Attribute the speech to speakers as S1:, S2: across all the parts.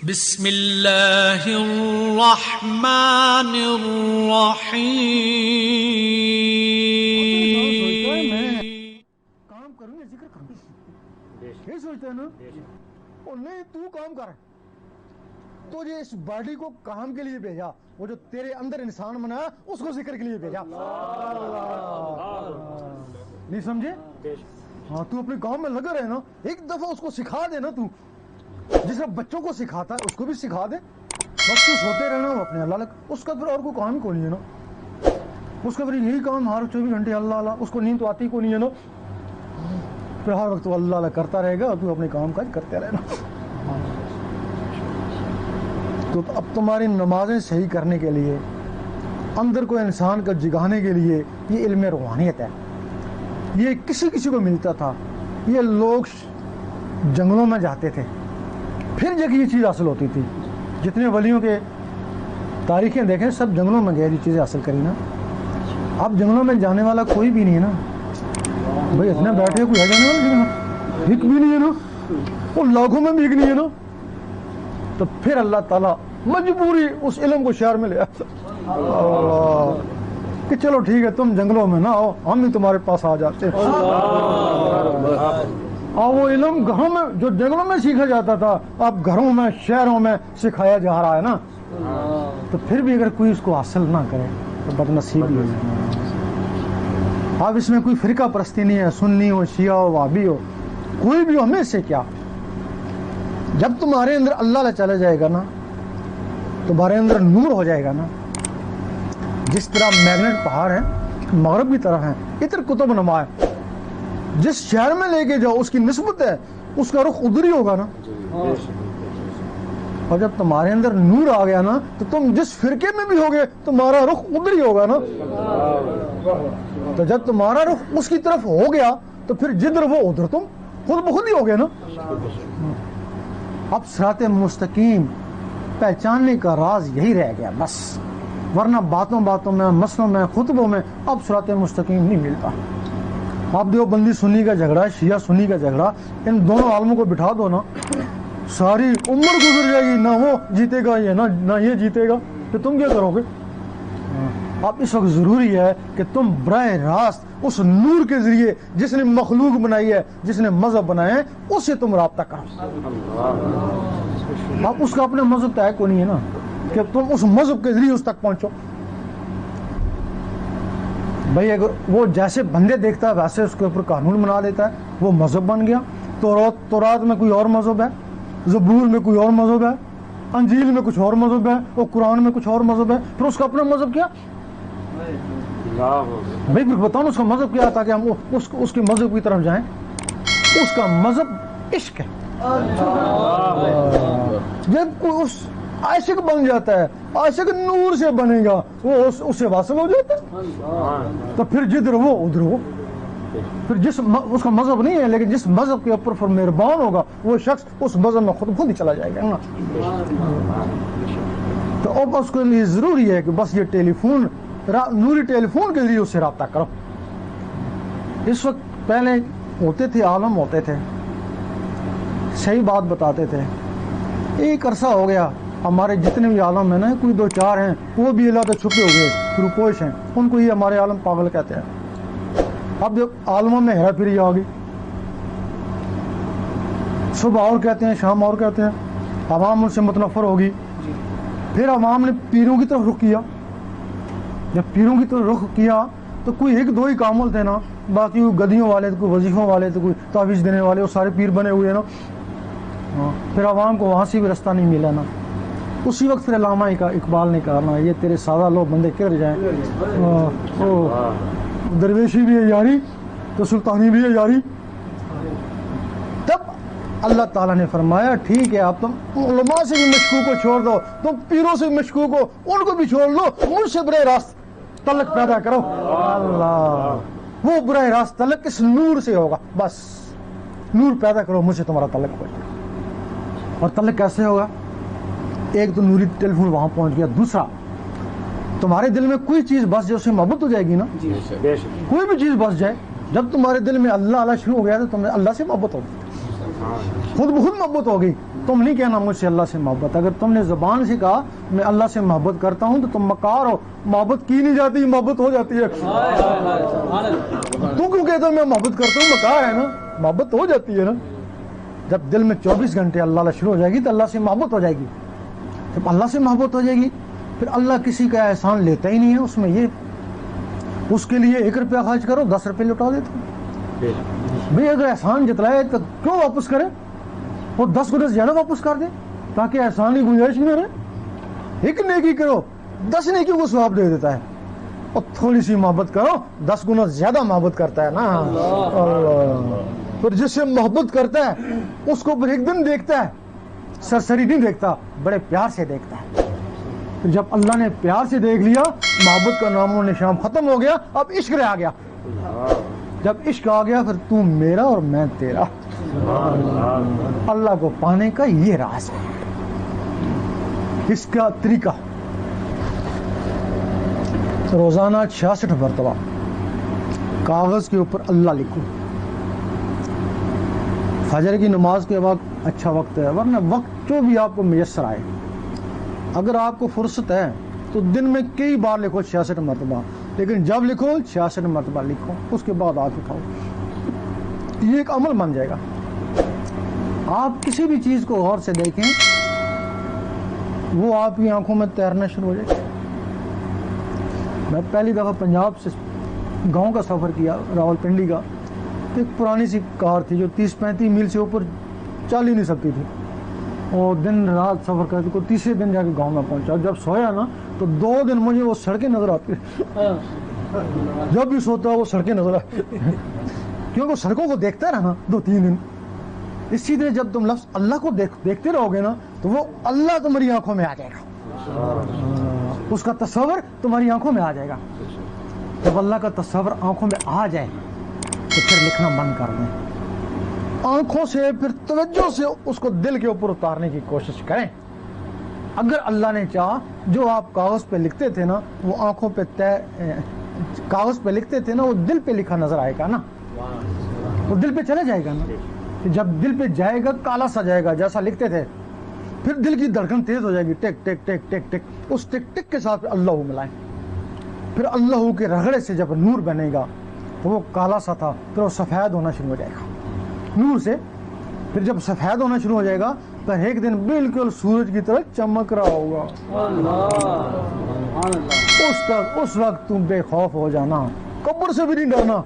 S1: بسم اللہ الرحمن الرحیم.
S2: کام کروں یا ذکر کروں؟ یہ سوچتے ہیں نا، اور نہیں تو کام کر. تو یہ اس باڈی کو کام کے لیے بھیجا، وہ جو تیرے اندر انسان بنایا اس کو ذکر کے لیے بھیجا. نہیں سمجھے؟ ہاں، تو اپنے کام میں لگا رہے نا، ایک دفعہ اس کو سکھا دے نا. تو جس طرح بچوں کو سکھاتا ہے اس کو بھی سکھا دے. بس تو سوتے رہنا ہو اپنے اللہ لگ، اس کا پھر اور کوئی کام ہی کو نہیں ہے نا. اس کا پھر یہی کام ہر 24 گھنٹے اللہ اللہ، اس کو نیند تو آتی کو نہیں ہے نا. پھر ہر وقت وہ اللہ اللہ کرتا رہے گا اور تو اپنے کام کاج کرتے رہنا. تو اب تمہاری نمازیں صحیح کرنے کے لیے، اندر کو انسان کا جگانے کے لیے یہ علم روحانیت ہے. یہ کسی کسی کو ملتا تھا. یہ لوگ جنگلوں میں جاتے تھے، پھر جب یہ چیز حاصل ہوتی تھی. جتنے ولیوں کے تاریخیں دیکھیں سب جنگلوں میں گئے یہ چیزیں حاصل کری نا. اب جنگلوں میں جانے والا کوئی بھی نہیں ہے نا بھائی. اتنے بیٹھے کوئی ہے جانے والا جنگل؟ ایک بھی نہیں ہے نا، وہ لاکھوں میں بھی ایک نہیں ہے نا. تو پھر اللہ تعالیٰ مجبوری اس علم کو شہر میں لے آتا کہ چلو ٹھیک ہے تم جنگلوں میں نہ آؤ، ہم بھی تمہارے پاس آ جاتے ہیں. اور وہ علم گھروں میں جو جنگلوں میں سیکھا جاتا تھا اب گھروں میں شہروں میں سکھایا جا رہا ہے نا. تو پھر بھی اگر کوئی اس کو حاصل نہ کرے تو بد نصیب ہی ہے. اب اس میں کوئی فرقہ پرستی نہیں ہے، سنی ہو، شیعہ ہو، وہابی ہو، کوئی بھی ہو. ہمیں سے کیا، جب تمہارے اندر اللہ چلا جائے گا نا تمہارے اندر نور ہو جائے گا نا. جس طرح میگنیٹ پہاڑ ہے مغرب کی طرف ہے، ادھر قطب نما ہے. جس شہر میں لے کے جاؤ اس کی نسبت ہے، اس کا رخ ادھر ہی ہوگا نا. اور جب تمہارے اندر نور آ گیا نا تو تم جس فرقے میں بھی ہوگے تمہارا رخ ادھر ہی ہوگا نا. تو جب تمہارا رخ اس کی طرف ہو گیا تو پھر جدھر وہ ادھر تم خود بخود ہی ہوگے نا. اب صراط مستقیم پہچاننے کا راز یہی رہ گیا بس، ورنہ باتوں باتوں میں، مسلوں میں، خطبوں میں اب صراط مستقیم نہیں ملتا. آپ دیوبندی سنی کا جھگڑا، شیعہ سنی کا جھگڑا، ان دونوں عالموں کو بٹھا دو نا ساری عمر گزر جائے گی، نہ وہ جیتے گا نہ یہ جیتے گا. تو تم کیا کرو گے؟ اب اس وقت ضروری ہے کہ تم براہ راست اس نور کے ذریعے جس نے مخلوق بنائی ہے، جس نے مذہب بنائے ہیں، اس سے تم رابطہ کرو. اب اس کا اپنا مذہب طے کو نہیں ہے نا کہ تم اس مذہب کے ذریعے اس تک پہنچو. بھائی اگر وہ جیسے بندے دیکھتا ہے ویسے اس کے اوپر قانون بنا دیتا ہے، وہ مذہب بن گیا. تورات میں کوئی اور مذہب ہے، زبور میں کوئی اور مذہب ہے، انجیل میں کچھ اور مذہب ہے، اور قرآن میں کچھ اور مذہب ہے. پھر اس کا اپنا مذہب کیا؟ بھائی پھر بتاؤ اس کا مذہب کیا ہے تاکہ ہم اس کے مذہب کی طرف جائیں. اس کا مذہب عشق ہے. جب کوئی اس عاشق بن جاتا ہے، عاشق نور سے بنے گا، وہ اس سے واصل ہو جاتا ہے. تو پھر جدھر وہ ادھر وہ، پھر اس کا مذہب نہیں ہے لیکن جس مذہب کے اوپر مہربان ہوگا وہ شخص اس مذہب میں خود ہی چلا جائے گا. تو اب اس کے لیے ضروری ہے کہ بس یہ ٹیلیفون، نوری ٹیلیفون کے ذریعے اس سے رابطہ کرو. اس وقت پہلے ہوتے تھے عالم، ہوتے تھے صحیح بات بتاتے تھے. ایک عرصہ ہو گیا ہمارے جتنے بھی عالم ہیں نا، کوئی 2-4 ہیں وہ بھی اللہ تو چھپے ہو گئے، روپوش ہیں، ان کو یہ ہمارے عالم پاگل کہتے ہیں. اب جب عالموں میں ہیرا پھیری آ گئی، صبح اور کہتے ہیں شام اور کہتے ہیں، عوام ان سے متنفر ہوگی. پھر عوام نے پیروں کی طرف رخ کیا. جب پیروں کی طرف رخ کیا تو کوئی 1-2 ہی کامل تھے نا، باقی وہ گدیوں والے، کوئی وظیفوں والے تھے، کوئی تعویذ دینے والے، وہ سارے پیر بنے ہوئے نا. پھر عوام کو وہاں سے بھی رستہ نہیں ملا نا. اسی وقت پھر علامہ اقبال نے کہا نا، یہ تیرے سادہ لوگ بندے کدھر جائیں، درویشی بھی ہے یاری تو سلطانی بھی ہے یاری. تب اللہ تعالیٰ نے فرمایا ٹھیک ہے اب تم علماء سے بھی مشکوک کو چھوڑ دو، تم پیروں سے مشکوک ہو ان کو بھی چھوڑ لو، مجھ سے براہ راست تعلق پیدا کرو. اللہ، وہ براہ راست تعلق اس نور سے ہوگا. بس نور پیدا کرو، مجھ سے تمہارا تعلق ہو جائے. اور تعلق کیسے ہوگا؟ ایک تو نوری ٹیلیفون وہاں پہنچ گیا. دوسرا تمہارے دل میں کوئی چیز بس جائے، اس سے محبت ہو جائے گی نا. کوئی بھی چیز بس جائے، جب تمہارے دل میں اللہ اللہ شروع ہو گیا تو تمہیں اللہ سے محبت ہوگی. خود بخود محبت ہوگی. تم نہیں کہنا مجھ سے اللہ سے محبت. اگر تم نے زبان سے کہا میں اللہ سے محبت کرتا ہوں تو تم مکار ہو. محبت کی نہیں جاتی, محبت ہو جاتی ہے. تو کیوں کہتے ہو میں محبت کرتا ہوں؟ مکار ہے نا, محبت ہو جاتی ہے نا. جب دل میں 24 گھنٹے اللہ شروع ہو جائے گی تو اللہ سے محبت ہو جائے گی. جب اللہ سے محبت ہو جائے گی پھر اللہ کسی کا احسان لیتا ہی نہیں ہے. اس میں یہ اس کے لیے 1 روپیہ خرچ کرو 10 روپے لوٹا دیتا ہوں. بھئی اگر احسان جتلائے تو کیوں واپس کرے؟ وہ 10 گنا زیادہ واپس کر دے تاکہ احسان کی گنجائش نہیں رہے. 1 نیکی کرو 10 نیکیوں کو ثواب دے دیتا ہے. اور تھوڑی سی محبت کرو 10 گنا زیادہ محبت کرتا ہے نا. اللہ. پھر جس سے محبت کرتا ہے اس کو پھر ایک دن دیکھتا ہے, سرسری نہیں دیکھتا, بڑے پیار سے دیکھتا ہے. پھر جب اللہ نے پیار سے دیکھ لیا محبت کا نام و نشان ختم ہو گیا. اب عشق رہ گیا. جب عشق آ گیا پھر تو میرا اور میں تیرا. اللہ کو پانے کا یہ راز ہے. اس کا طریقہ روزانہ 66 مرتبہ کاغذ کے اوپر اللہ لکھو. فجر کی نماز کے وقت اچھا وقت ہے, ورنہ وقت جو بھی آپ کو میسر آئے. اگر آپ کو فرصت ہے تو دن میں کئی بار لکھو 66 مرتبہ, لیکن جب لکھو 66 مرتبہ لکھو, اس کے بعد آپ اٹھاؤ. یہ ایک عمل بن جائے گا. آپ کسی بھی چیز کو غور سے دیکھیں وہ آپ کی آنکھوں میں تیرنا شروع ہو جائے گا. میں پہلی دفعہ پنجاب سے گاؤں کا سفر کیا, راول پنڈی کا. ایک پرانی سی کار تھی جو 30-35 میل سے اوپر چل ہی نہیں سکتی تھی, اور دن رات سفر کرتی. کو تیسرے دن جا کے گاؤں میں پہنچا. جب سویا نا تو 2 دن مجھے وہ سڑکیں نظر آتی. جب بھی سوتا وہ سڑکیں نظر آتی, کیونکہ سڑکوں کو دیکھتا رہا 2-3 دن. اسی طرح جب تم لفظ اللہ کو دیکھتے رہو گے نا تو وہ اللہ تمہاری آنکھوں میں آ جائے گا. اس کا تصور تمہاری آنکھوں میں آ جائے گا. جب اللہ کا تصور آنکھوں میں آ جائے تو پھر لکھنا بند کر دیں. آنکھوں سے پھر توجہ سے اس کو دل کے اوپر اتارنے کی کوشش کریں. اگر اللہ نے چاہا جو آپ کاغذ پہ لکھتے تھے نا وہ آنکھوں پہ کاغذ پہ لکھتے تھے نا وہ دل پہ لکھا نظر آئے گا نا, وہ دل پہ چلا جائے گا نا. جب دل پہ جائے گا کالا سا جائے گا جیسا لکھتے تھے. پھر دل کی دھڑکن تیز ہو جائے گی, ٹک ٹک ٹک ٹک ٹک. اس ٹک ٹک کے ساتھ اللہ ملائیں. پھر اللہ کے رگڑے سے جب نور بنے گا تو وہ کالا سا تھا پھر وہ سفید ہونا شروع ہو جائے گا نور سے. پھر جب سفید ہونا شروع ہو جائے گا تو ایک دن بالکل سورج کی طرح چمک رہا ہوگا. اس وقت تم بے خوف ہو جانا, قبر سے بھی نہیں ڈرنا,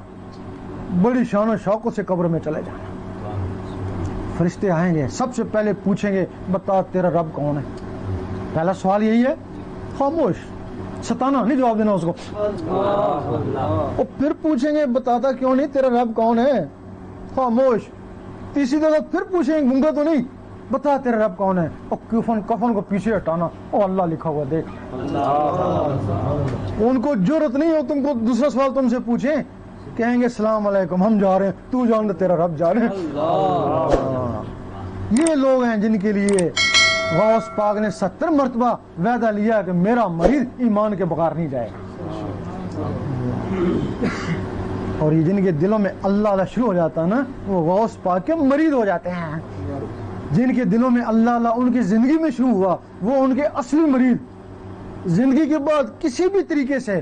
S2: بڑی شان و شوقت سے قبر میں چلے جانا. فرشتے آئیں گے, سب سے پہلے پوچھیں گے بتا تیرا رب کون ہے. پہلا سوال یہی ہے, خاموش, ستانا نہیں جواب دینا اس کو. اور پھر پوچھیں گے بتاتا کیوں نہیں تیرا رب کون ہے, خاموش. تیسری دفعہ پھر پوچھیں گے گنگا تو نہیں, بتا تیرا رب کون ہے. اور کفن کو پیچھے ہٹانا, اور اللہ لکھا ہوا دیکھ. ان کو جرأت نہیں ہو تم کو دوسرا سوال تم سے پوچھیں, کہیں گے السلام علیکم ہم جا رہے ہیں, تو جان تیرا رب جا رہے ہیں. یہ لوگ ہیں جن کے لیے غوث پاک نے 70 مرتبہ وعدہ لیا کہ میرا مریض ایمان کے بغیر نہیں جائے گا. اور یہ جن کے دلوں میں اللہ شروع ہو جاتا ہے نا وہ غوث پاک کے مریض ہو جاتے ہیں. جن کے دلوں میں اللہ ان کی زندگی میں شروع ہوا وہ ان کے اصلی مریض. زندگی کے بعد کسی بھی طریقے سے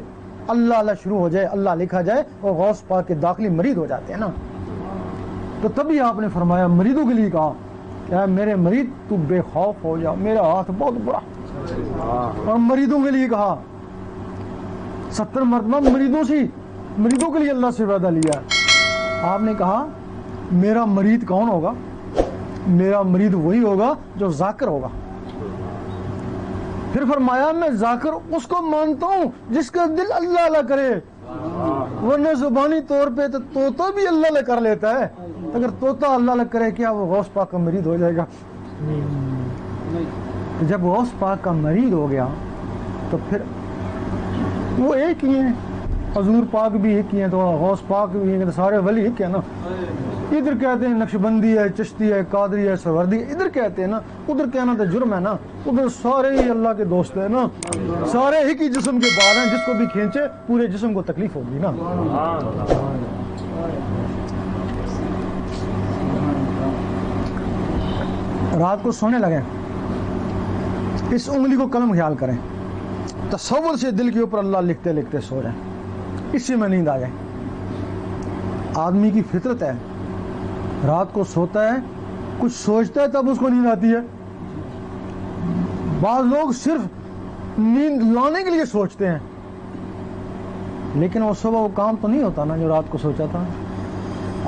S2: اللہ شروع ہو جائے, اللہ لکھا جائے, اور غوث پاک کے داخلی مریض ہو جاتے ہیں نا. تو تبھی آپ نے فرمایا مریضوں کے لیے کہا کہ میرے مریض تو بے خوف ہو جا, میرا ہاتھ بہت بڑا. اور مریضوں کے لیے کہا 70 مرتبہ مریضوں کے لیے اللہ سے وعدہ لیا. آپ نے کہا میرا مریض کون ہوگا, میرا مریض وہی ہوگا جو ذاکر ہوگا. پھر فرمایا میں ذاکر اس کو مانتا ہوں جس کا دل اللہ کرے, ورنہ زبانی طور پہ تو طوطا بھی اللہ کر لیتا ہے. اگر طوطا اللہ کرے کیا وہ غوث پاک کا مرید ہو جائے گا؟ جب غوث پاک کا مرید ہو گیا تو پھر وہ ایک ہی ہیں, حضور پاک بھی ایک ہی ہیں, تو غوث پاک بھی ہیں, سارے ولی ایک ہیں نا. ادھر کہتے ہیں نقشبندی ہے, چشتی ہے, قادری ہے, سوردی, ادھر کہتے ہیں نا, ادھر کہنا تو جرم ہے نا. ادھر سارے ہی اللہ کے دوست ہیں نا, سارے ایک ہی جسم کے بال ہیں, جس کو بھی کھینچے پورے جسم کو تکلیف ہوگی نا. رات کو سونے لگے اس انگلی کو قلم خیال کریں, تصور سے دل کے اوپر اللہ لکھتے لکھتے سو جائیں, اسی میں نیند آ جائے. آدمی کی فطرت ہے, رات کو سوتا ہے کچھ سوچتا ہے تب اس کو نیند آتی ہے. بعض لوگ صرف نیند لانے کے لیے سوچتے ہیں, لیکن وہ صبح وہ کام تو نہیں ہوتا نا جو رات کو سوچا تھا.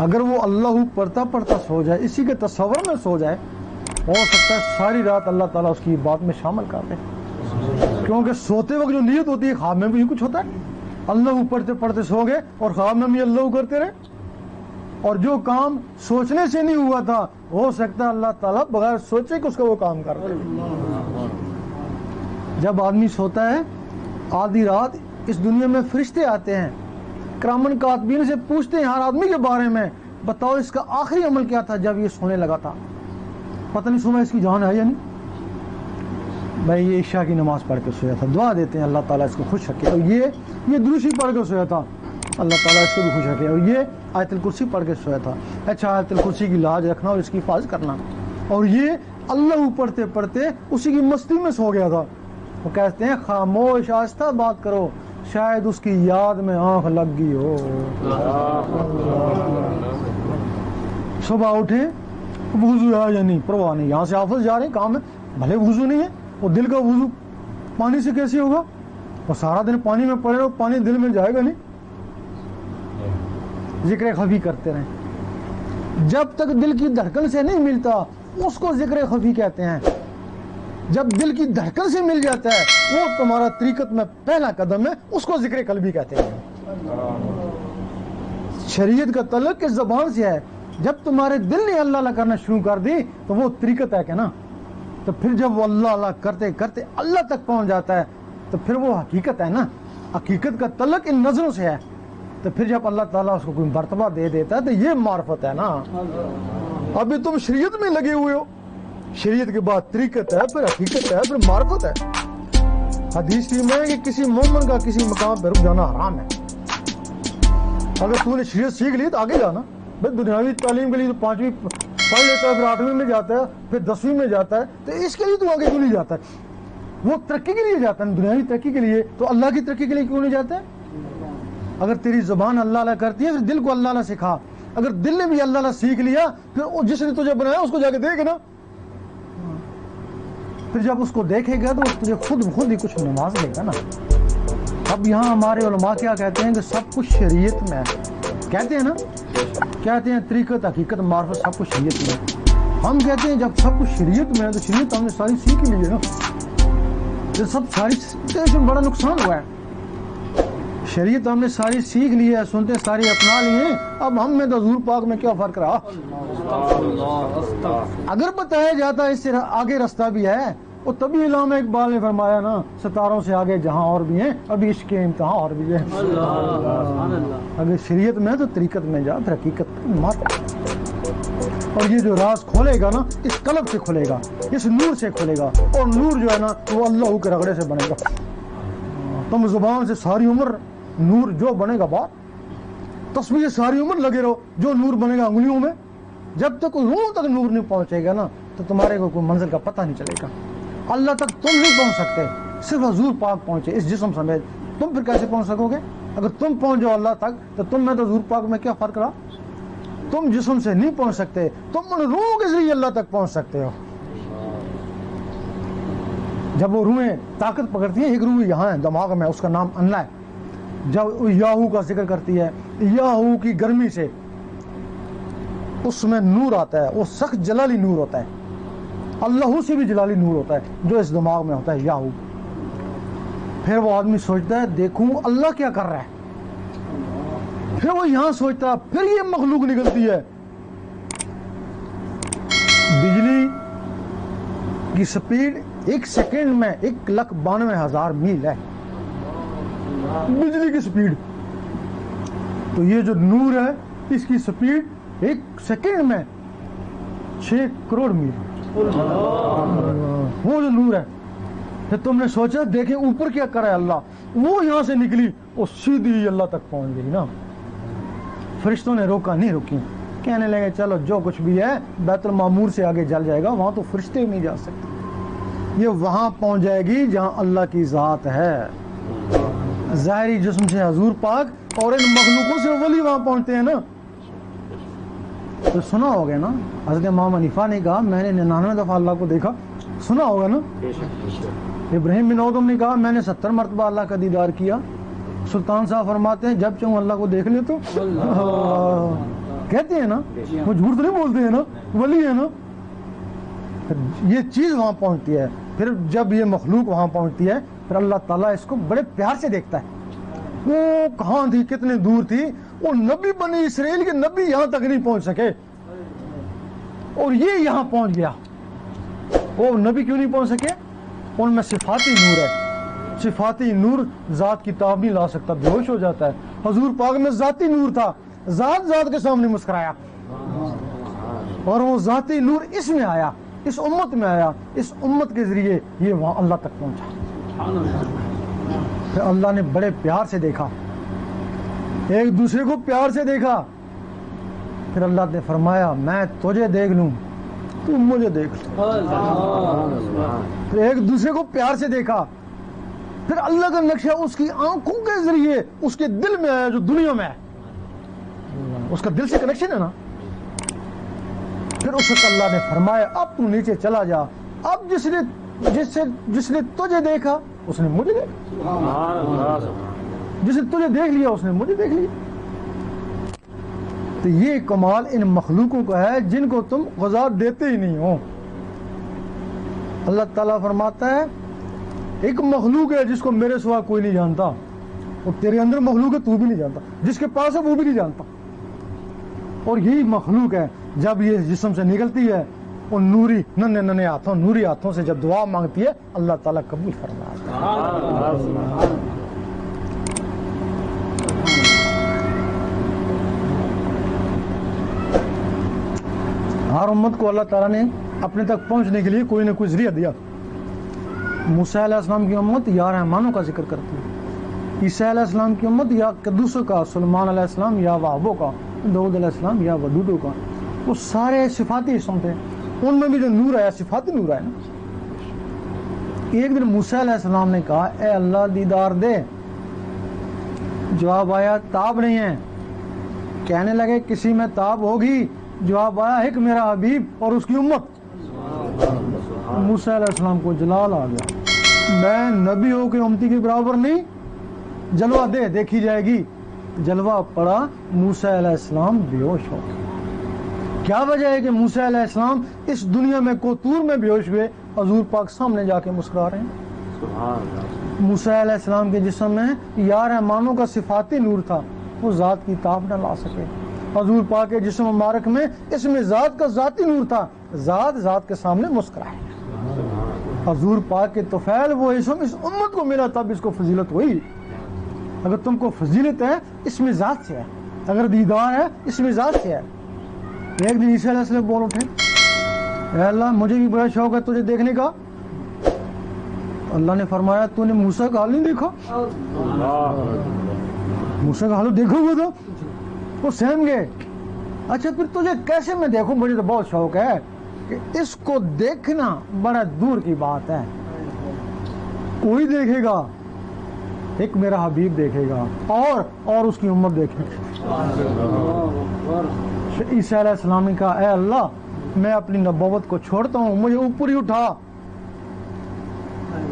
S2: اگر وہ اللہ پڑھتا پڑھتا سو جائے, اسی کے تصور میں سو جائے, ہو سکتا ہے ساری رات اللہ تعالیٰ اس کی بات میں شامل کر دے, کیونکہ سوتے وقت جو نیت ہوتی ہے خواب میں بھی کچھ ہوتا ہے. اللہ پڑھتے پڑھتے سو گئے اور خواب میں بھی اللہ کرتے رہے, اور جو کام سوچنے سے نہیں ہوا تھا ہو سکتا ہے اللہ تعالیٰ بغیر سوچے کہ اس کا وہ کام کر دے. جب آدمی سوتا ہے آدھی رات اس دنیا میں فرشتے آتے ہیں, کرامن کاتبین سے پوچھتے ہیں ہر آدمی کے بارے میں, بتاؤ اس کا آخری عمل کیا تھا جب یہ سونے لگا تھا, پتہ نہیں صبح اس کی جان ہے یا نہیں. بھائی یہ عشاء کی نماز پڑھ کے سویا تھا, دعا دیتے ہیں اللہ تعالیٰ اس کو خوش رکھے, اور یہ دروشی پڑھ کے سویا تھا, اللہ تعالیٰ اس کو بھی خوش رکھے, اور یہ آیت الکرسی پڑھ کے سویا تھا. اچھا آیت الکرسی کی لاج رکھنا اور اس کی حفاظت کرنا, اور یہ اللہ پڑھتے پڑھتے اسی کی مستی میں سو گیا تھا. وہ کہتے ہیں خاموش آہستہ بات کرو, شاید اس کی یاد میں آنکھ لگ گئی ہو. صبح اٹھے وضو ہے یا نہیں پرواہ نہیں, یہاں سے آفس جا رہے ہیں کام ہے, بھلے وضو نہیں ہے, وہ دل کا وضو پانی سے کیسے ہوگا, اور سارا دن پانی میں پڑے رہو, پانی دل میں جائے گا نہیں. ذکر خفی کرتے رہیں, جب تک دل کی دھڑکن سے نہیں ملتا اس کو ذکر خفی کہتے ہیں. جب دل کی دھڑکن سے مل جاتا ہے وہ تمہارا طریقت میں پہلا قدم ہے, اس کو ذکر قلبی کہتے ہیں. شریعت کا تعلق اس زبان سے ہے, جب تمہارے دل نے اللہ اللہ کرنا شروع کر دی تو وہ طریقت ہے کہ نا, تو پھر جب وہ اللہ اللہ کرتے کرتے اللہ تک پہنچ جاتا ہے تو پھر وہ حقیقت ہے نا. حقیقت کا تعلق ان نظروں سے ہے, تو پھر جب اللہ تعالیٰ اس کو کوئی مرتبہ دے دیتا ہے تو یہ معرفت ہے نا. ابھی تم شریعت میں لگے ہوئے ہو, شریعت کے بعد طریقت ہے, پھر حقیقت ہے, پھر معرفت ہے. حدیث میں ہے کہ کسی مومن کا کسی مقام پہ رک جانا حرام ہے. اگر تو نے شریعت سیکھ لی تو آگے جانا. بھائی دنیاوی تعلیم کے لیے تو 5ویں پڑھ لیتا ہے, پھر 8ویں میں جاتا ہے, پھر 10ویں میں جاتا ہے, تو اس کے لیے تو آگے کیوں نہیں جاتا ہے؟ وہ ترقی کے لیے جاتا ہے, دنیاوی ترقی کے لیے, تو اللہ کی ترقی کے لیے کیوں نہیں جاتا ہے؟ اگر تیری زبان اللہ اللہ کرتی ہے پھر دل کو اللہ اللہ سکھا. اگر دل نے بھی اللہ اللہ سیکھ لیا پھر جس نے تجھے بنایا اس کو جا کے دیکھ نا, پھر جب اس کو دیکھے گا تو تجھے خود ہی کچھ نواز لے گا نا. اب یہاں ہمارے علماء کیا کہتے ہیں کہ سب کچھ شریعت میں ہے, کہتے ہیں نا, کہتے ہیں طریقت حقیقت معرفت سب کچھ شریعت میں ہے. ہم کہتے ہیں جب سب کچھ شریعت میں ہے تو شریعت ہم نے ساری سیکھ لی ہے نا, جو سب ساری بڑا نقصان ہوا ہے. شریعت ہم نے ساری سیکھ لی ہے, سنتے ساری اپنا لی ہیں, اب ہم میں تو حضور پاک میں کیا فرق رہا. اگر بتایا جاتا اس سے آگے رستہ بھی ہے, وہ تبھی علامہ اقبال نے فرمایا نا, ستاروں سے آگے جہاں اور بھی ہیں ابھی عشق کے امتحان اور بھی ہیں. اگر شریعت میں تو طریقت میں جا, پھر حقیقت مات. اور یہ جو راز کھولے گا نا اس قلب سے کھلے گا, اس نور سے کھلے گا, اور نور جو ہے نا وہ اللہ کے رگڑے سے بنے گا. تم زبان سے ساری عمر نور جو بنے گا بات, تصویر ساری عمر لگے رہو, جو نور بنے گا انگلیوں میں, جب تک روح تک نور نہیں پہنچے گا نا تو تمہارے کو کوئی منزل کا پتہ نہیں چلے گا. اللہ تک تم نہیں پہنچ سکتے, صرف حضور پاک پہنچے اس جسم سمیت. تم پھر کیسے پہنچ سکو گے؟ اگر تم پہنچ جاؤ اللہ تک تو تم میں تو حضور پاک میں کیا فرق رہا. تم جسم سے نہیں پہنچ سکتے, تم ان روحوں کے ذریعے اللہ تک پہنچ سکتے ہو. جب وہ روحیں طاقت پکڑتی ہیں, ایک روح یہاں ہے دماغ میں, اس کا نام اللہ ہے. جب یاہو کا ذکر کرتی ہے, یاہو کی گرمی سے اس میں نور آتا ہے, وہ سخت جلالی نور ہوتا ہے. اللہ سے بھی جلالی نور ہوتا ہے جو اس دماغ میں ہوتا ہے یاہو. پھر وہ آدمی سوچتا ہے دیکھوں اللہ کیا کر رہا ہے, پھر وہ یہاں سوچتا ہے, پھر یہ مخلوق نکلتی ہے. بجلی کی سپیڈ 1 سیکنڈ میں 1,92,000 میل ہے, بجلی کی سپیڈ. تو یہ جو نور ہے اس کی سپیڈ 1 سیکنڈ میں 6 کروڑ میل. وہ جو نور ہے, پھر تم نے سوچا دیکھیں اوپر کیا کرا ہے اللہ, وہ یہاں سے نکلی, وہ سیدھی اللہ تک پہنچ گئی نا. فرشتوں نے روکا نہیں, روکی, کہنے لگے چلو جو کچھ بھی ہے بیت المعمور سے آگے جل جائے گا, وہاں تو فرشتے بھی نہیں جا سکتے, یہ وہاں پہنچ جائے گی جہاں اللہ کی ذات ہے. ظاہری جسم سے حضور پاک اور ان مخلوقوں سے ولی وہاں پہنچتے ہیں نا. تو سنا ہوگا نا, حضرت امام حنیفہ نے کہا میں نے 99 دفعہ اللہ کو دیکھا, سنا ہوگا نا. ابراہیم بن ادم نے کہا میں نے 70 مرتبہ اللہ کا دیدار کیا. سلطان صاحب فرماتے ہیں جب چاہوں اللہ کو دیکھ لے تو کہتے ہیں نا, وہ جھوٹ تو نہیں بولتے ہیں نا, ولی ہے نا. یہ چیز وہاں پہنچتی ہے. پھر جب یہ مخلوق وہاں پہنچتی ہے پھر اللہ تعالیٰ اس کو بڑے پیار سے دیکھتا ہے. وہ کہاں تھی, کتنے دور تھی, وہ نبی بنی اسرائیل کے نبی یہاں تک نہیں پہنچ سکے اور یہ یہاں پہنچ گیا. وہ نبی کیوں نہیں پہنچ سکے؟ ان میں صفاتی نور ہے. صفاتی نور ذات کی تاب نہیں لا سکتا, بے ہوش ہو جاتا ہے. حضور پاک میں ذاتی نور تھا, ذات کے سامنے مسکرایا اور وہ ذاتی نور اس میں آیا, اس امت میں آیا, اس امت کے ذریعے یہ وہاں اللہ تک پہنچا. پھر اللہ نے بڑے پیار سے دیکھا, ایک دوسرے کو پیار سے دیکھا. پھر اللہ نے فرمایا میں تجھے دیکھ لوں تو مجھے دیکھ لوں. پھر ایک دوسرے کو پیار سے دیکھا. پھر اللہ کا نقشہ اس کی آنکھوں کے ذریعے اس کے دل میں آیا جو دنیا میں ہے, اس کا دل سے کنیکشن ہے نا. پھر اس وقت اللہ نے فرمایا اب تو نیچے چلا جا, اب جس نے تجھے دیکھا اس نے مجھے دیکھا, جس نے تجھے دیکھ لیا اس نے مجھے دیکھ لیا. تو یہ کمال ان مخلوقوں کا ہے جن کو تم غذا دیتے ہی نہیں ہو. اللہ تعالیٰ فرماتا ہے ایک مخلوق ہے جس کو میرے سوا کوئی نہیں جانتا, اور تیرے اندر مخلوق ہے تو بھی نہیں جانتا, جس کے پاس ہے وہ بھی نہیں جانتا. اور یہی مخلوق ہے جب یہ جسم سے نکلتی ہے ان ننے ہاتھوں سے جب دعا مانگتی ہے اللہ تعالیٰ قبول فرماتا ہے. ہر امت کو اللہ تعالیٰ نے اپنے تک پہنچنے کے لیے کوئی نہ کوئی ذریعہ دیا. موسیٰ علیہ السلام کی امت یا رحمانوں کا ذکر کرتی ہے, عیسیٰ علیہ السلام کی امت یا قدوسوں کا, سلیمان علیہ السلام یا وہابوں کا, داؤد علیہ السلام یا ودودوں کا. وہ سارے صفاتی اسم تھے, ان میں بھی جو نور آیا صفاتی نور آیا نا. ایک دن موسیٰ علیہ السلام نے کہا اے اللہ دیدار دے, جواب آیا تاب نہیں ہے. کہنے لگے کسی میں تاب ہوگی, جواب آیا ایک میرا حبیب اور اس کی امت. موسیٰ علیہ السلام کو جلال آ گیا, میں نبی ہو کے امتی کے برابر نہیں, جلوہ دے دیکھی جائے گی. جلوہ پڑا, موسیٰ علیہ السلام بے ہوش ہو گئے. کیا وجہ ہے کہ موسیٰ علیہ السلام اس دنیا میں کوتور میں بے ہوش ہوئے, حضور پاک سامنے جا کے مسکرا رہے ہیں. موسیٰ علیہ السلام کے جسم میں یا رحمانوں کا صفاتی نور تھا, وہ ذات کی تاب نہ لا سکے. حضور پاک کے جسم مبارک میں اس میں ذات کا ذاتی نور تھا, ذات کے سامنے مسکرائے. حضور پاک کے طفیل وہ اسم اس امت کو ملا تب اس کو فضیلت ہوئی. اگر تم کو فضیلت ہے اس میں ذات سے ہے, اگر دیدار ہے اس میں ذات سے ہے. ایک دن عیسیٰ علیہ السلام بول اٹھے اے اللہ مجھے بھی بڑا شوق ہے تجھے دیکھنے کا. اللہ نے فرمایا تو نے موسیٰ کا حال نہیں دیکھا؟ موسیٰ کا حال دیکھو گے تو وہ سہم گئے. اچھا پھر تجھے کیسے میں دیکھوں, مجھے تو بہت شوق ہے. کہ اس کو دیکھنا بڑا دور کی بات ہے, کوئی دیکھے گا, ایک میرا حبیب دیکھے گا اور اس کی امت دیکھے گا. عیسیٰ علیہ السلام نے کہا اے اللہ میں اپنی نبوت کو چھوڑتا ہوں, مجھے اوپر ہی اٹھا,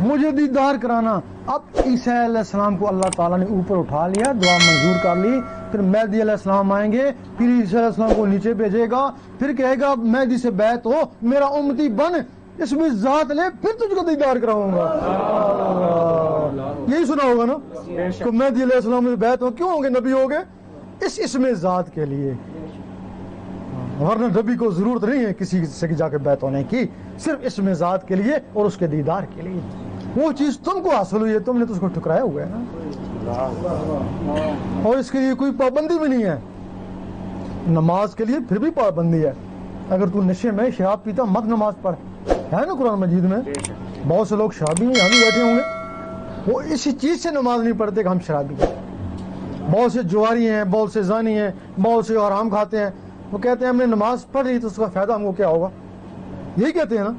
S2: مجھے دیدار کرانا. اب عیسیٰ علیہ السلام کو اللہ تعالیٰ نے اوپر اٹھا لیا, دعا منظور کر لی. پھر مہدی علیہ السلام آئیں گے, پھر عیسیٰ علیہ السلام کو نیچے بھیجے گا, پھر کہے گا مہدی سے بیعت ہو, میرا امتی بن, اس میں ذات لے, پھر تجھ کو دیدار کراؤں گا. یہی سنا ہوگا نا کہ مہدی علیہ السلام سے بیعت ہو, کیوں ہوں گے نبی ہو گے, اس میں ذات کے لیے. ورنہ نبی کو ضرورت نہیں ہے کسی سے جا کے بیعت ہونے کی, صرف اس میں ذات کے لیے اور اس کے دیدار کے لیے. وہ چیز تم کو حاصل ہوئی ہے, تم نے تو اس کو ٹھکرایا ہوا ہے نا, اور اس کے لیے کوئی پابندی بھی نہیں ہے. نماز کے لیے پھر بھی پابندی ہے, اگر تو نشے میں شراب پیتا مت نماز پڑھ, ہے نا قرآن مجید میں. بہت سے لوگ شرابی ہیں, یہاں بھی بیٹھے ہوں گے, وہ اسی چیز سے نماز نہیں پڑھتے کہ ہم شرابی ہیں. بہت سے جواری ہیں, بہت سے زانی ہیں, بہت سے حرام کھاتے ہیں, وہ کہتے ہیں ہم نے نماز پڑھ لی تو اس کا فائدہ ہم کو کیا ہوگا، یہی کہتے ہیں نا.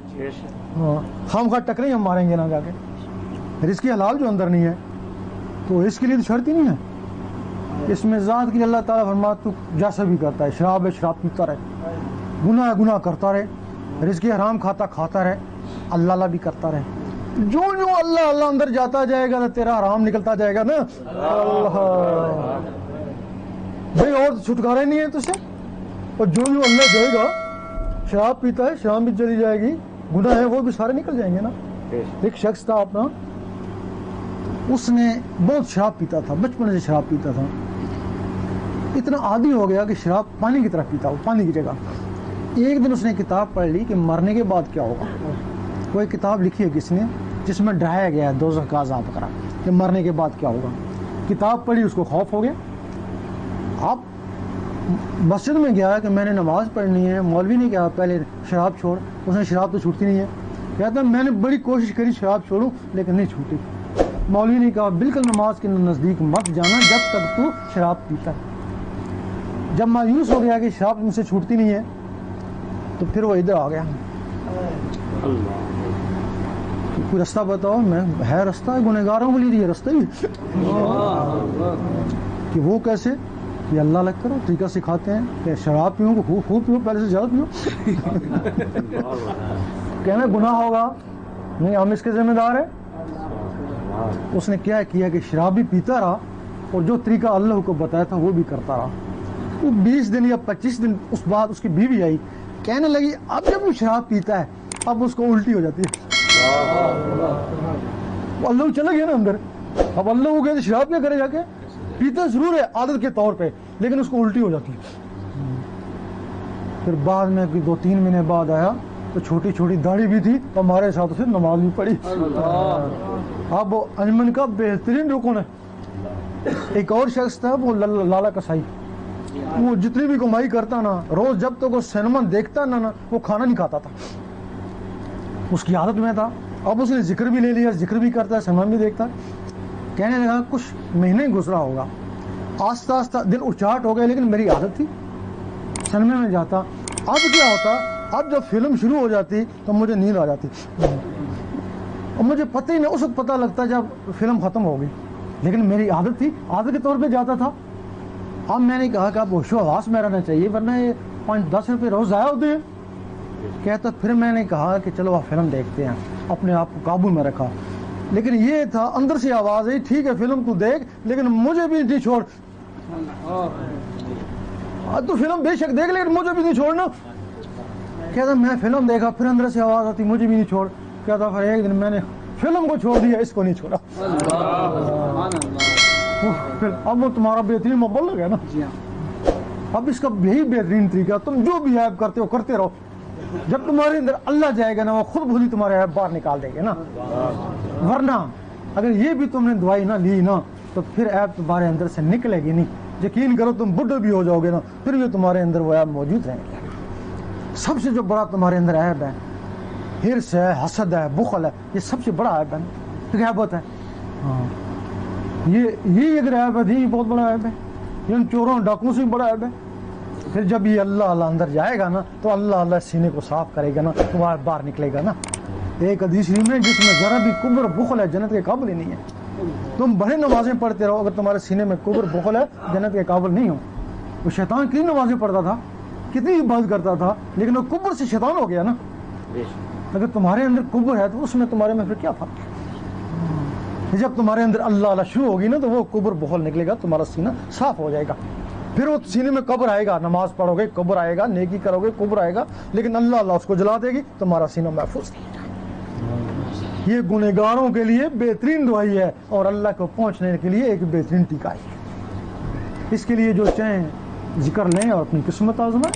S2: ہاں ہم خواہ ٹکریں ہم ماریں گے نا جا کے. رزق حلال جو اندر نہیں ہے تو اس کے لیے تو شرط ہی نہیں ہے. اس میں ذات کی اللہ تعالیٰ فرماتا تو جیسا بھی کرتا ہے، شراب ہے شراب پیتا رہے، گناہ ہے گناہ کرتا رہے، رزق حرام کھاتا رہے، اللہ اللہ بھی کرتا رہے. جو اللہ اللہ اندر جاتا جائے گا تو تیرا حرام نکلتا جائے گا نا. اللہ بھائی اور چھٹکارا نہیں ہے تجھے. اور جو اللہ جائے گا، شراب پیتا ہے شراب بھی چلی جائے گی، گناہ ہے وہ بھی سارے نکل جائیں گے نا. ایک شخص تھا اپنا، اس نے بہت شراب پیتا تھا، بچپن سے شراب پیتا تھا، اتنا عادی ہو گیا کہ شراب پانی کی طرح پیتا ہو، پانی کی جگہ. ایک دن اس نے کتاب پڑھ لی کہ مرنے کے بعد کیا ہوگا. وہ ایک کتاب لکھی ہے کس نے جس میں ڈرایا گیا ہے دوزخ کا عذاب کرا کہ مرنے کے بعد کیا ہوگا. کتاب پڑھی، اس کو خوف ہو گیا. اب مسجد میں گیا کہ میں نے نماز پڑھنی ہے، مولوی نے کہا پہلے شراب چھوڑ. اس نے شراب تو چھوٹتی نہیں ہے. کہتا میں نے بڑی کوشش کری شراب چھوڑوں لیکن نہیں چھوٹی. مولوی نے کہا بالکل نماز کے نزدیک مت جانا جب تک تو شراب پیتا ہے. جب مایوس ہو گیا کہ شراب مجھ سے چھوٹتی نہیں ہے تو پھر وہ ادھر آ گیا. کوئی رستہ بتاؤ. میں ہے رستہ گنہگاروں کے لیے، یہ رستہ ہی کہ وہ کیسے یہ اللہ لگ کرو طریقہ سکھاتے ہیں کہ شراب پیو کو خوب پیو، پہلے سے زیادہ پیو. کہنا گناہ ہوگا نہیں، ہم اس کے ذمہ دار ہیں. اس نے کیا کیا کہ شراب بھی پیتا رہا اور جو طریقہ اللہ کو بتایا تھا وہ بھی کرتا رہا. وہ 20 دن یا 25 دن اس بعد اس کی بیوی آئی، کہنے لگی اب جب وہ شراب پیتا ہے اب اس کو الٹی ہو جاتی ہے. اللہ چلا گیا نا اندر. اب اللہ کو کہتے شراب کیا کرے جا کے، پیتا ضرور ہے عادت کے طور پہ لیکن اس کو الٹی ہو جاتی ہے. پھر بعد میں 2-3 مہینے بعد آیا تو چھوٹی چھوٹی داڑھی بھی تھی، ہمارے ساتھ اسے نماز بھی پڑھی. اب وہ انجمن کا بہترین رکن ہے. ایک اور شخص تھا وہ لالا کسائی. وہ جتنی بھی کمائی کرتا نا، روز جب تک وہ سینما دیکھتا نا وہ کھانا نہیں کھاتا تھا. اس کی عادت میں تھا. اب اس نے ذکر بھی لے لیا، ذکر بھی کرتا ہے سینما بھی دیکھتا. کہنے لگا کچھ مہینے گزرا ہوگا، آہستہ آہستہ دل اچاٹ ہو گئے لیکن میری عادت تھی سینما میں جاتا. اب کیا ہوتا، اب جب فلم شروع ہو جاتی تو مجھے نیند آ جاتی اور مجھے پتہ ہی نہیں، اس وقت پتہ لگتا جب فلم ختم ہو گئی لیکن میری عادت تھی، عادت کے طور پہ جاتا تھا. اب میں نے کہا کہ اب ہوش و حواس میں رہنا چاہیے ورنہ یہ 5-10 روپے روز ضائع ہوتے ہیں. کہتا پھر میں نے کہا کہ چلو آپ فلم دیکھتے ہیں، اپنے آپ کو قابو میں رکھا. لیکن یہ تھا اندر سے آواز ہے ٹھیک ہے فلم تو دیکھ لیکن مجھے بھی نہیں چھوڑ. تو فلم بے شک دیکھ لیکن مجھے بھی نہیں چھوڑنا. کہتا میں فلم دیکھا پھر اندر سے آواز آتی مجھے بھی نہیں چھوڑ. کہتا پھر ایک دن میں نے فلم کو چھوڑ دیا، اس کو نہیں چھوڑا. اب وہ تمہارا بہترین موبائل لگا نا. اب اس کا یہی بہترین طریقہ، تم جو بھی ایپ کرتے ہو کرتے رہو. جب تمہارے اندر اللہ جائے گا نا وہ خود بھلی تمہارے ایپ باہر نکال دیں گے نا. ورنہ اگر یہ بھی تم نے دوائی نہ لی نا تو پھر ایپ تمہارے اندر سے نکلے گی نہیں. یقین کرو تم بڈھے بھی ہو جاؤ گے نا پھر بھی تمہارے اندر وہ ایپ موجود رہیں گے. سب سے جو بڑا تمہارے اندر ایپ ہے حرص ہے، حسد ہے، بخل ہے، یہ سب سے بڑا ایپ ہے، غیبت ہے. یہ اگر ایپ ہے یہ بہت بڑا ایپ ہے. یہ ان چوروں ڈاکوؤں سے بھی بڑا ایپ ہے. پھر جب یہ اللہ اللہ اندر جائے گا نا تو اللہ اللہ سینے کو صاف کرے گا نا تو وہ باہر نکلے گا نا. ایک حدیث میں جس میں ذرا بھی کبر بخل ہے جنت کے قابل ہی نہیں ہے. تم بڑے نمازیں پڑھتے رہو اگر تمہارے سینے میں کبر بخل ہے جنت کے قابل نہیں ہو. وہ شیطان کتنی نمازیں پڑھتا تھا، کتنی عبادت کرتا تھا لیکن وہ کبر سے شیطان ہو گیا نا. اگر تمہارے اندر کبر ہے تو اس میں تمہارے میں پھر کیا فرق ہے. جب تمہارے اندر اللہ اللہ شروع ہوگی نا تو وہ کبر بخل نکلے گا، تمہارا سینہ صاف ہو جائے گا. پھر وہ سینے میں قبر آئے گا، نماز پڑھو گے قبر آئے گا، نیکی کرو گے قبر آئے گا، لیکن اللہ اللہ اس کو جلا دے گی، تمہارا سینہ محفوظ نہیں ہے. یہ گنہگاروں کے لیے بہترین دعائی ہے اور اللہ کو پہنچنے کے لیے ایک بہترین ٹیکا ہے. اس کے لیے جو چاہیں ذکر لیں اور اپنی قسمت آزمائیں.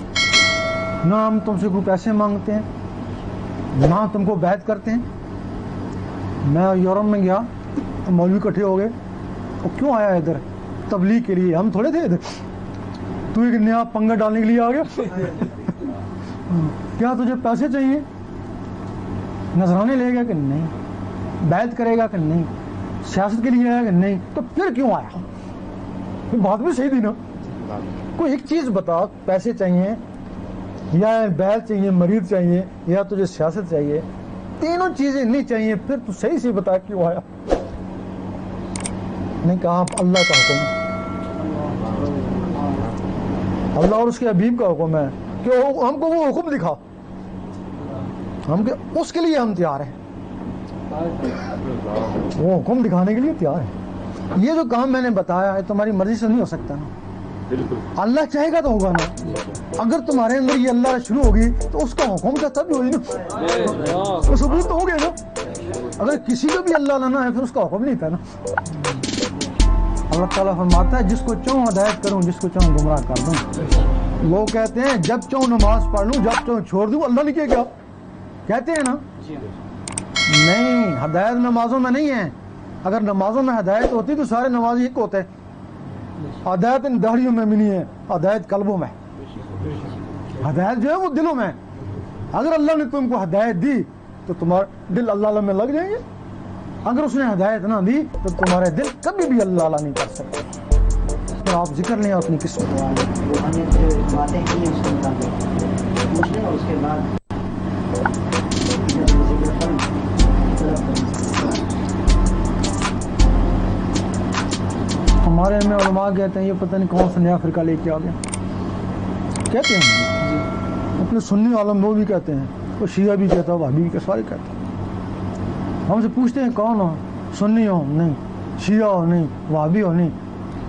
S2: نہ ہم تم سے کوئی پیسے مانگتے ہیں نہ تم کو بیعت کرتے ہیں. میں یورپ میں گیا تو مولوی اکٹھے ہو گئے. وہ کیوں آیا ادھر؟ تبلیغ کے لیے. ہم تھوڑے تھے ادھر. تو ایک نیا پنگا ڈالنے کے لیے آ گیا. کیا تجھے پیسے چاہیے؟ نذرانے لے گا کہ نہیں؟ بیعت کرے گا کہ نہیں؟ سیاست کے لیے آیا کہ نہیں؟ تو پھر کیوں آیا؟ بات بھی صحیح تھی نا. کوئی ایک چیز بتا, پیسے چاہیے یا بیل چاہیے, مریض چاہیے یا تجھے سیاست چاہیے, تینوں چیزیں نہیں چاہیے, پھر تو صحیح سے بتا کیوں آیا. نہیں کہا اللہ کا حکم ہے, اللہ اور اس کے حبیب کا حکم ہے کہ ہم کو وہ حکم دکھا, ہم اس کے لیے ہم تیار ہیں, وہ حکم دکھانے کے لیے تیار ہیں. یہ جو کام میں نے بتایا ہے تمہاری مرضی سے نہیں ہو سکتا نا, اللہ چاہے گا تو ہوگا نا. اگر تمہارے اندر یہ اللہ شروع ہوگی تو اس کا حکم کا تب بھی ہوگی نا, تو ثبوت تو ہو گیا نا. اگر کسی کو بھی اللہ لانا ہے پھر اس کا حکم نہیں تھا نا. اللہ تعالیٰ فرماتا ہے جس کو چاہوں ہدایت کروں, جس کو چاہوں گمراہ کر دوں. لوگ کہتے ہیں جب چاہوں نماز پڑھ لوں, جب چاہوں چھوڑ دوں. اللہ نے کیا کیا کہتے ہیں نا, نہیں, ہدایت نمازوں میں نہیں ہے. اگر نمازوں میں ہدایت ہوتی تو سارے نمازی ایک ہوتے. ہدایت ان داڑھیوں میں بھی نہیں ہے, ہدایت قلبوں میں. ہدایت جو ہے وہ دلوں میں. اگر اللہ نے تم کو ہدایت دی تو تمہارے دل اللہ میں لگ جائیں گے. اگر اس نے ہدایت نہ دی تو تمہارے دل کبھی بھی اللہ نہیں کر سکتے. تو آپ ذکر لیں اپنی قسمت. ہمارے میں علماء کہتے ہیں یہ پتہ نہیں کون سا نیا فرقہ لے کے آ گیا. کہتے ہیں اپنے سنی عالم وہ بھی کہتے ہیں, وہ شیعہ بھی کہتا ہے, وہابی بھی کہتا, سارے کہتے ہیں. ہم سے پوچھتے ہیں کون ہو, سنی ہو نہیں, شیعہ ہو نہیں, وہابی ہو نہیں,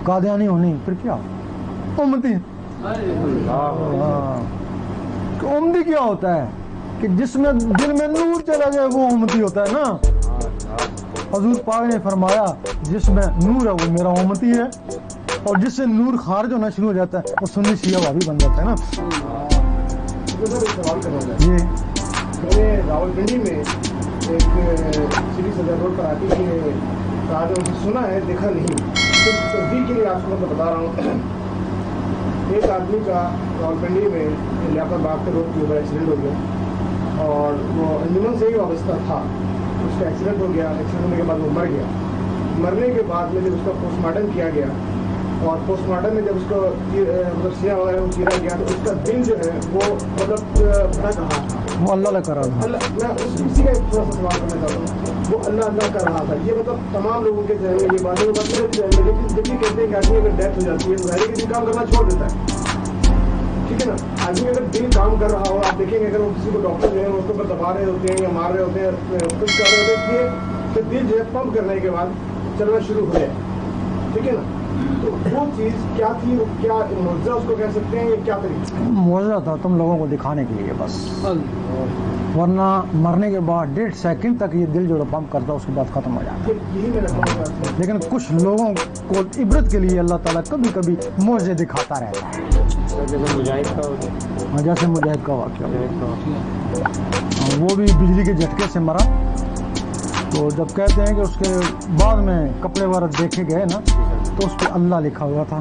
S2: قادیانی ہو نہیں, پھر کیا امتی. امتی کیا ہوتا ہے کہ جس میں دل میں نور چلا جائے وہ امتی ہوتا ہے نا. حضور پاک نے فرمایا جس میں نور ہے وہ میرا امتی ہے, اور جس سے نور خارج ہونا شروع ہو جاتا ہے وہ سنی شیعہ وہابی بن جاتا ہے نا.
S3: یہ راولپنڈی میں ایک سری صدر روڈ پر آتی ہے, سنا ہے دیکھا نہیں, صرف تصدیق کے لیے آپ کو میں بتا رہا ہوں. ایک آدمی کا راولپنڈی میں لیاقت باغ کے روڈ کے اوپر ایکسیڈنٹ ہو گیا, اور وہ انجمن سے ہی وابستہ تھا. اس کا ایکسیڈنٹ ہو گیا, ایکسیڈنٹ ہونے کے بعد وہ مر گیا. مرنے کے بعد میں جب اس کا پوسٹ مارٹم کیا گیا, اور پوسٹ مارٹم میں جب اس کو مطلب سیاہ وغیرہ کو چیرا گیا تو اس کا دل جو ہے وہ مطلب بھٹک رہا تھا.
S2: وہ اللہ کر رہا تھا.
S3: میں اسی کا ایک تھوڑا سا سوال کرنا چاہتا ہوں. وہ اللہ کر رہا تھا, یہ مطلب تمام لوگوں کے ذہن میں یہ باتیں ذہن میں, لیکن جب یہ کہتے ہیں کہ آدمی اگر ڈیتھ ہو جاتی ہے تو ظاہر کسی کام کرنا چھوڑ دیتا ہے, ٹھیک ہے نا. آدمی اگر دل کام کر رہا ہو, آپ دیکھیں گے اگر وہ کسی کو ڈاکٹر جو ہے اس کو دبا رہے ہوتے ہیں یا مار رہے ہوتے ہیں, کچھ کر رہے ہوتے ہیں, اس لیے کہ دل جو ہے پمپ کرنے کے بعد چلنا شروع ہو جائے, ٹھیک ہے نا. تو وہ چیز کیا تھی, وہ کیا معجزہ اس کو کہہ سکتے ہیں, یہ کیا طریقہ
S2: معجزہ تھا تم لوگوں کو دکھانے کے لیے بس, ورنہ مرنے کے بعد 1.5 سیکنڈ تک یہ دل جو پمپ کرتا اس کے بعد ختم ہو جاتا.
S3: یہی میں نے.
S2: لیکن کچھ لوگوں کو عبرت کے لیے اللہ تعالیٰ کبھی کبھی معجزے دکھاتا رہتا ہے, جیسے مجاہد کا واقعہ. وہ بھی بجلی کے جھٹکے سے مرا, تو جب کہتے ہیں کہ اس کے بعد میں کپڑے وغیرہ دیکھے گئے نا تو اس پہ اللہ لکھا ہوا تھا,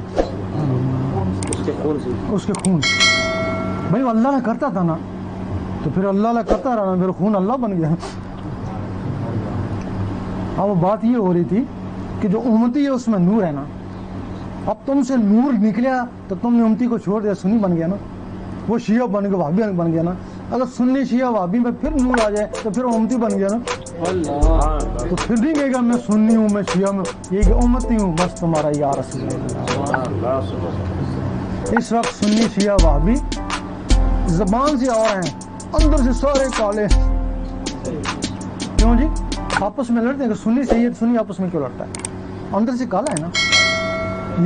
S2: اس کے خون. بھائی وہ اللہ نہ کرتا تھا نا, تو پھر اللہ کرتا رہا نا, پھر خون اللہ بن گیا. اب وہ بات یہ ہو رہی تھی کہ جو امتی ہے اس میں نور ہے نا, اب تم سے نور نکلیا تو تم نے امتی کو چھوڑ دیا, سنی بن گیا نا, وہ شیعہ بن گیا, وہابی بن گیا نا. اگر سنی شیعہ وہابی میں پھر نور آ جائے تو پھر امتی بن گیا نا. تو پھر نہیں کہے گا میں سنی ہوں, میں شیعہ میں, یہ کہ امتی ہوں بس تمہارا یا رسول اللہ. اس وقت سنی شیعہ وہابی زبان سے اور ہیں, اندر سے سارے کالے. کیوں جی آپس میں لڑتے ہیں کہ سنی سید سنی آپس میں کیوں لڑتا ہے, اندر سے کالا ہے نا,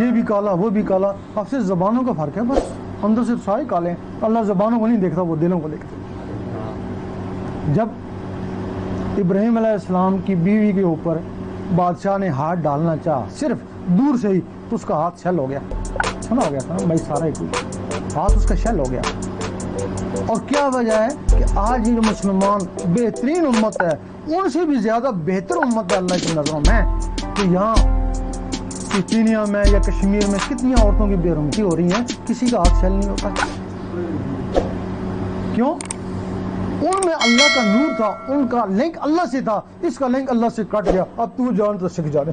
S2: یہ بھی کالا وہ بھی کالا, اب صرف زبانوں کا فرق ہے بس, اندر سے سارے کالے ہیں. اللہ زبانوں کو نہیں دیکھتا, وہ دلوں کو دیکھتا. جب ابراہیم علیہ السلام کی بیوی کے اوپر بادشاہ نے ہاتھ ڈالنا چاہا صرف دور سے ہی, تو اس کا ہاتھ شل ہو گیا, سنا ہو گیا تھا بھائی سارا ہی کوئی ہاتھ اس کا شل ہو گیا. اور کیا وجہ ہے کہ آج یہ جو مسلمان بہترین امت ہے, ان سے بھی زیادہ بہتر امت ہے اللہ کی نظروں میں. کہ یہاں چینیا میں یا کشمیر میں کتنی عورتوں کی بے رحمتی ہو رہی ہیں, کسی کا ہاتھ شل نہیں ہوتا. کیوں؟ ان میں اللہ کا نور تھا, ان کا لنک اللہ سے تھا, اس کا لنک اللہ سے کٹ گیا, اب تو جان تو سکھ جانے.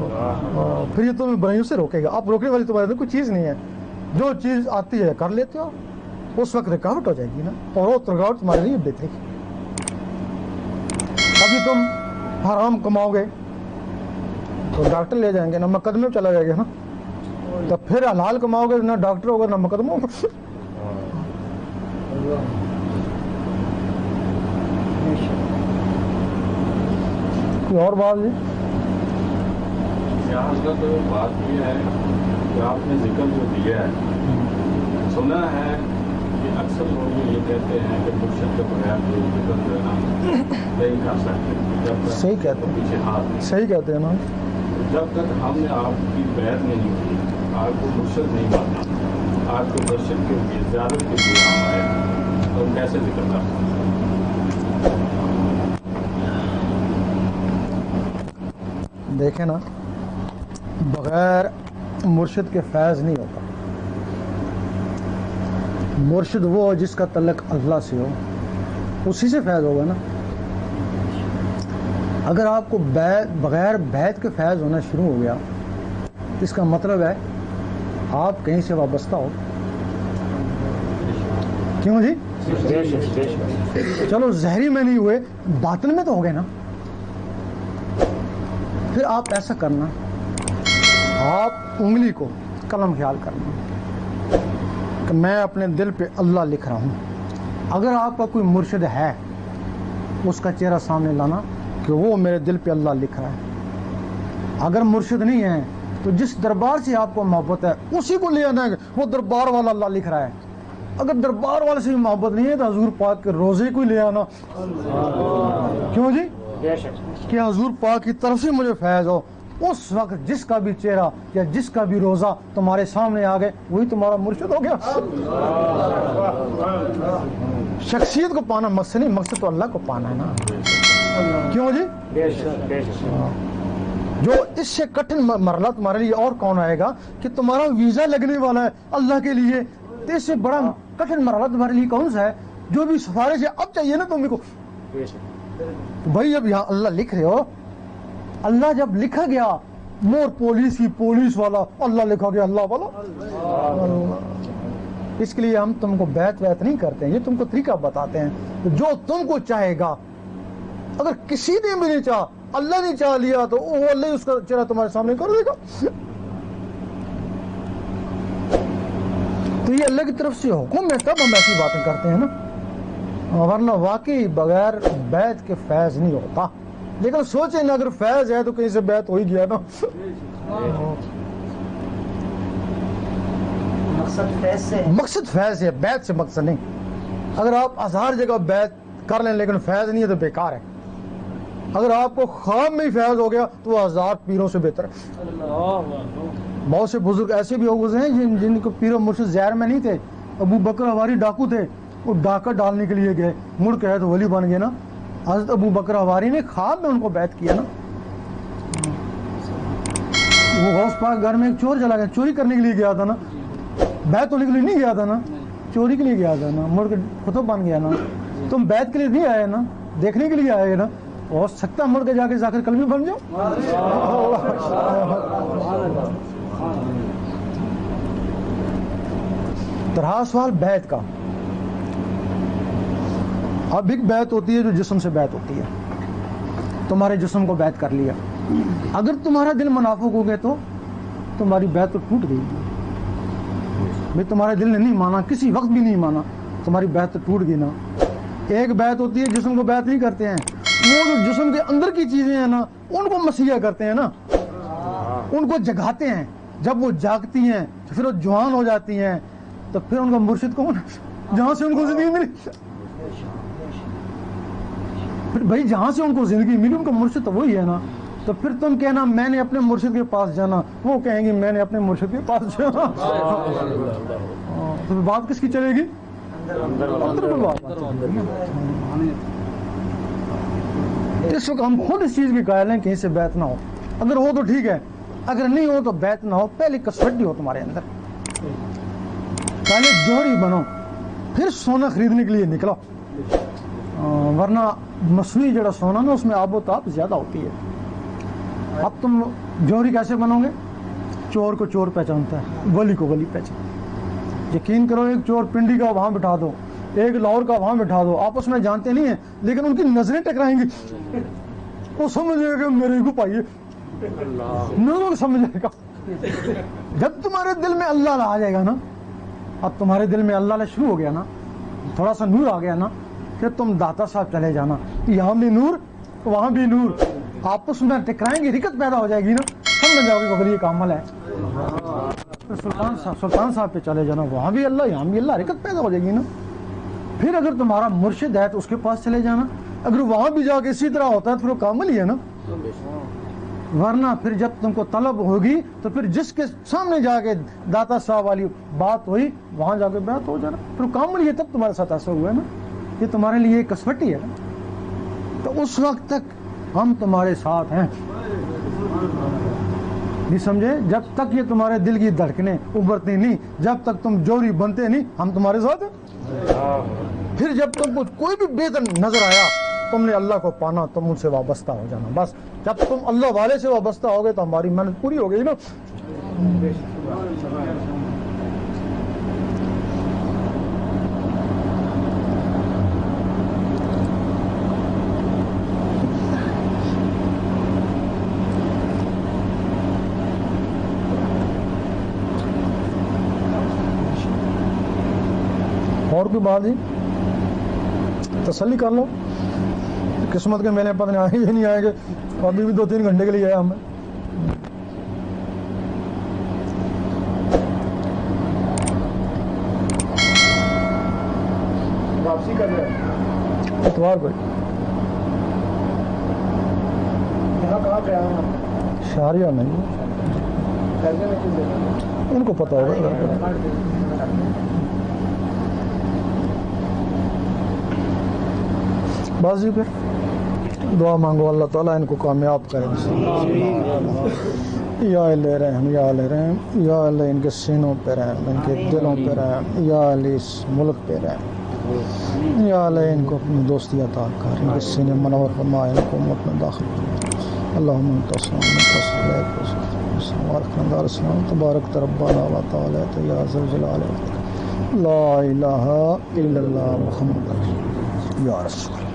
S2: پھر یہ تمہیں برائیوں سے روکے گا. آپ روکنے والی تمہارے اندر کوئی چیز نہیں ہے. جو چیز آتی ہے کر لیتے ہو, اس وقت رکاوٹ ہو جائے گی نا, اور وہ رکاوٹ تمہارے لیے بہتری. ابھی تم حرام کماؤ گے تو ڈاکٹر لے جائیں گے, نہ مقدمے میں چلا جائے گا نا. تو پھر حلال کماؤ گے, نہ ڈاکٹر ہوگا نہ مقدمہ ہوگا. کوئی اور بات جی؟
S4: یہاں کا تو بات یہ ہے کہ آپ نے ذکر جو دیا ہے, سنا ہے کہ اکثر لوگ یہ کہتے ہیں کہ مرشد کے بغیر جو ذکر جو ہے نا نہیں کر سکتے. جب تک
S2: صحیح کہتے ہیں,
S4: پیچھے ہاتھ
S2: صحیح کہتے ہیں نا.
S4: جب تک ہم نے آپ کی بیعت نہیں کی, آپ کو مرشد نہیں مانا, آپ کو مرشد کے لیے زیادت کے لیے ہم آئے, تو ہم کیسے ذکر کر سکتے ہیں؟
S2: دیکھیں نا, بغیر مرشد کے فیض نہیں ہوتا. مرشد وہ ہو جس کا تعلق اللہ سے ہو, اسی سے فیض ہوگا نا. اگر آپ کو بغیر بیعت کے فیض ہونا شروع ہو گیا, اس کا مطلب ہے آپ کہیں سے وابستہ ہو. کیوں جی؟ چلو ظاہری میں نہیں ہوئے, باطن میں تو ہو گئے نا. پھر آپ ایسا کرنا, آپ انگلی کو قلم خیال کرنا کہ میں اپنے دل پہ اللہ لکھ رہا ہوں. اگر آپ کا کوئی مرشد ہے, اس کا چہرہ سامنے لانا کہ وہ میرے دل پہ اللہ لکھ رہا ہے. اگر مرشد نہیں ہے تو جس دربار سے آپ کو محبت ہے اسی کو لے آنا ہے, وہ دربار والا اللہ لکھ رہا ہے. اگر دربار والے سے بھی محبت نہیں ہے تو حضور پاک کے روزے کو لے آنا. کیوں جی؟ کہ حضور پاک کی طرف سے مجھے فیض ہو. اس وقت جس کا بھی چہرہ یا جس کا بھی روزہ تمہارے سامنے آ گئے, وہی تمہارا مرشد ہو گیا. شخصیت کو پانا مقصد نہیں, مقصد تو اللہ کو پانا ہے نا. کیوں جی؟ جو اس سے کٹھن مرحلہ تمہارے لیے اور کون آئے گا کہ تمہارا ویزا لگنے والا ہے اللہ کے لیے, تو اس سے بڑا کٹھن مرحلہ تمہارے لیے کون سا ہے؟ جو بھی سفارش ہے اب چاہیے نا تم کو. بھائی اب یہاں اللہ لکھ رہے ہو, اللہ جب لکھا گیا, مور پولیس کی پولیس والا اللہ لکھا گیا اللہ والا. اس کے لیے ہم تم کو بیعت نہیں کرتے ہیں, یہ تم کو طریقہ بتاتے ہیں. جو تم کو چاہے گا, اگر کسی نے بھی نہیں چاہا, اللہ نے چاہ لیا تو وہ اللہ ہی اس کا چہرہ تمہارے سامنے کر دے گا. تو یہ اللہ کی طرف سے حکم ہے, تب ہم ایسی باتیں کرتے ہیں نا, ورنہ واقعی بغیر بیعت کے فیض نہیں ہوتا. لیکن سوچیں نا, اگر فیض ہے تو کہیں سے بیعت ہو ہی گیا نا. مقصد فیض ہے, بیعت سے مقصد نہیں. اگر آپ 1000 جگہ بیعت کر لیں لیکن فیض نہیں ہے تو بیکار ہے. اگر آپ کو خواب میں ہی فیض ہو گیا تو وہ 1000 پیروں سے بہتر ہے. بہت سے بزرگ ایسے بھی ہو گئے ہیں جن کو پیر و مرشد زہر میں نہیں تھے. ابو بکر حواری ڈاکو تھے, وہ ڈاکہ ڈالنے کے لیے گئے, مڑ کے تو ولی بن گئے نا. حضرت ابو بکر حواری نے خواب میں ان کو بیعت کیا نا. وہ غوث پاک گھر میں ایک چور چلا گیا, چوری کرنے کے لیے گیا تھا نا, بیعت ہونے کے لیے نہیں گیا تھا نا, چوری کے لیے گیا تھا نا, مڑ کے خطب بن گیا نا. تم بیعت کے لیے نہیں آئے نا, دیکھنے کے لیے آئے نا. ہو سکتا مڑ کے جا کے ذاکر کلمی بن جاؤ. طرح سوال بیعت کا. اب ایک بیعت ہوتی ہے جو جسم سے بیعت ہوتی ہے, تمہارے جسم کو بیعت کر لیا. اگر تمہارا دل منافق ہو گئے تو تمہاری بیعت تو ٹوٹ گئی. بھائی تمہارے دل نے نہیں مانا, کسی وقت بھی نہیں مانا, تمہاری بیعت تو ٹوٹ گئی نا. ایک بیعت ہوتی ہے جسم کو بیعت نہیں کرتے ہیں, وہ جو جسم کے اندر کی چیزیں ہیں نا ان کو مسیح کرتے ہیں نا, ان کو جگاتے ہیں. جب وہ جاگتی ہیں تو پھر وہ جوان ہو جاتی ہیں, تو پھر ان کا مرشد کون ہے؟ جہاں سے ان کو زندگی ملی. پھر بھائی جہاں سے ان کو زندگی ملی ان کا مرشد تو وہی ہے نا. تو پھر تم کہنا میں نے اپنے مرشد کے پاس جانا, وہ کہیں گے میں نے اپنے مرشد کے پاس جانا. تو بات کس کی چلے گی؟ اس وقت ہم خود اس چیز کی قائل ہیں کہیں سے بیعت نہ ہو. اگر ہو تو ٹھیک ہے, اگر نہیں ہو تو بیعت نہ ہو. پہلے کسوٹی ہو تمہارے اندر, پہلے جوہری بنو, پھر سونا خریدنے کے لیے نکلو. ورنہ مصنوعی جڑا سونا نا اس میں آب و تاب زیادہ ہوتی ہے. اب تم جوہری کیسے بنو گے؟ چور کو چور پہچانتا ہے، ولی کو ولی پہچانتا ہے۔ یقین کرو ایک چور پنڈی کا وہاں بٹھا دو، ایک لاہور کا وہاں بٹھا دو، آپس میں جانتے نہیں ہیں لیکن ان کی نظریں ٹکرائیں گی، وہ سمجھے گا کہ میرے کو پائیے، نظر سمجھے گا۔ جب تمہارے دل میں اللہ آ جائے گا نا، اب تمہارے دل میں اللہ شروع ہو گیا نا، تھوڑا سا نور آ گیا نا، پھر تم داتا صاحب چلے جانا، یہاں بھی نور وہاں بھی نور، آپس میں ٹکرائیں گے، رکت پیدا ہو جائے گی نا، سمجھ جاؤ گے کہ یہ کامل ہے۔ سلطان صاحب پہ چلے جانا، وہاں بھی اللہ یہاں بھی اللہ، رکت پیدا ہو جائے گی نا۔ پھر اگر تمہارا مرشد ہے تو اس کے پاس چلے جانا، اگر وہاں بھی جا کے اسی طرح ہوتا ہے تو پھر وہ کامل ہی ہے نا۔ ورنہ پھر جب تم کو طلب ہوگی تو پھر جس کے سامنے جا کے داتا صاحب والی بات ہوئی وہاں جا کے بات ہو جانا، پھر کامل ہی ہے، تب تمہارے ساتھ ایسا ہوا ہے نا، یہ تمہارے لیے ایک کسوٹی ہے نا۔ تو اس وقت تک ہم تمہارے ساتھ ہیں، نہیں سمجھے؟ جب تک یہ تمہارے دل کی دھڑکنیں ابھرتی نہیں، جب تک تم جوہری بنتے نہیں، ہم تمہارے ساتھ ہیں۔ پھر جب تم کو کوئی بھی بہتر نظر آیا، تم نے اللہ کو پانا، تم ان سے وابستہ ہو جانا، بس جب تم اللہ والے سے وابستہ ہو گئے تو ہماری محنت پوری ہو گئی نا۔ اور کوئی بات نہیں، تسلی کر لو، قسمت کے میلے پتہ نہیں آئیں گے نہیں آئیں گے، ابھی بھی 2-3 گھنٹے کے لیے آیا ہمیں۔
S3: واپسی کر رہے ہیں
S2: اتوار کو
S3: یہاں کہاں پہ آئے ہیں؟
S2: شہریہ نہیں،
S3: کرنے میں کس جگہ؟
S2: ان کو پتہ ہوگا۔ بس جی پھر دعا مانگو اللہ تعالیٰ ان کو کامیاب کرے۔ یا اللہ رحم، یا اللہ رحم، یا اللہ ان کے سینوں پہ رحم، ان کے دلوں پہ رحم، یا اللہ اس ملک پہ رحم، یا اللہ ان کو اپنی دوستی عطا کر، ان کے سینے منور فرما، ان کو امت میں داخل کر۔ اللہم انت السلام منک السلام دار السلام تبارک ربنا و تعالی یا ذل جلال لا الہ الا اللہ محمد یا رسول اللہ۔